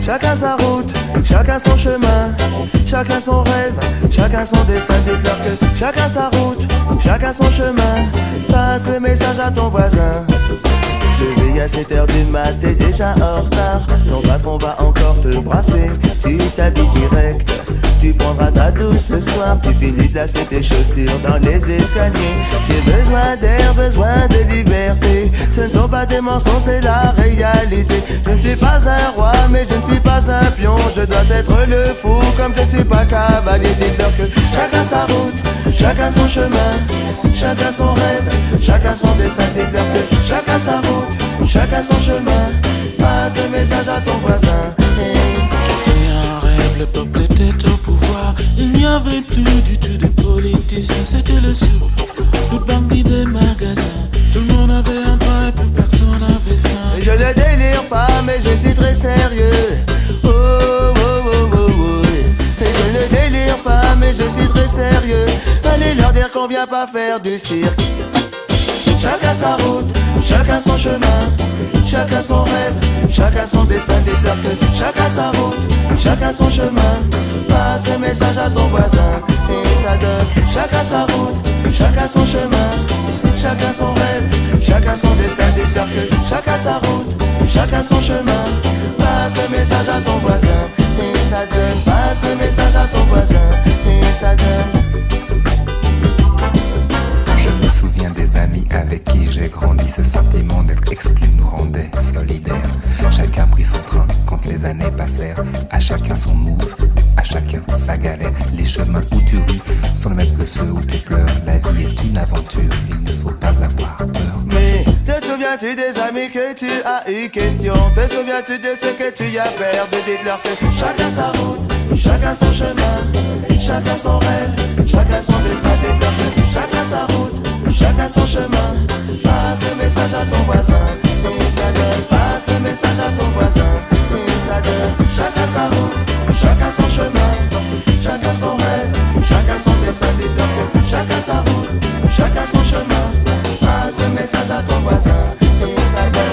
chacun sa route, chacun son chemin, chacun son rêve, chacun son destin. Dites-leur que chacun sa route, chacun son chemin. Passe le message à ton voisin. Levé à 7h du mat, t'es déjà en retard. Ton patron va encore te brasser. Tu t'habilles direct, tu prendras ta douce ce soir. Tu finis de lasser tes chaussures dans les escaliers. J'ai besoin d'air, besoin de liberté. Ce ne sont pas des mensonges, c'est la réalité. Je ne suis pas un roi, mais je ne suis pas un pion. Je dois être le fou, comme je suis pas cavalier. Dites-leur que chacun sa route, chacun son chemin, chacun son rêve, chacun son destin. Dites-leur que chacun sa route, chacun son chemin. Passe le message à ton voisin. J'ai fait un rêve, le peuple était au pouvoir. Il n'y avait plus du tout de politiciens. C'était le sou, le bandit des magasins. Tout le monde avait un train et plus personne n'avait faim. Je ne délire pas, mais je suis très sérieux. Oh, oh, oh, oh, oh. Et je ne délire pas, mais je suis très sérieux. Allez leur dire qu'on vient pas faire du cirque. Chacun sa route, chacun son chemin, chacun son rêve, chacun son destin. Dites-leur que chacun sa route, chacun son chemin. Passe le message à ton voisin et ça donne chacun sa route, chacun son chemin, chacun son rêve, chacun son destin. Dites-leur que chacun sa route, chacun son chemin. Passe le message à ton voisin et ça donne. Passe le message à ton voisin et ça donne. Je me souviens des amis avec qui j'ai grandi. Ce sentiment d'être exclu nous rendait solidaires. Chacun prit son train quand les années passèrent. À chacun son move, à chacun sa galère. Les chemins où tu ris sont les mêmes que ceux où tu pleures. La vie est une aventure, il ne faut pas avoir peur. Mais te souviens-tu des amis que tu as eu question? Te souviens-tu de ce que tu as perdu? Dites-leur que chacun sa route, chacun son chemin, chacun son rêve, chacun son destin. Dites-leur que chacun sa route, chacun son chemin. Passe le message à ton voisin et ça donne. Passe le message à ton voisin et ça donne. Chacun sa route, chacun son chemin, chacun son rêve, chacun son destin. Dites-leur que chacun sa route, chacun son chemin. Passe le message à ton voisin et ça donne.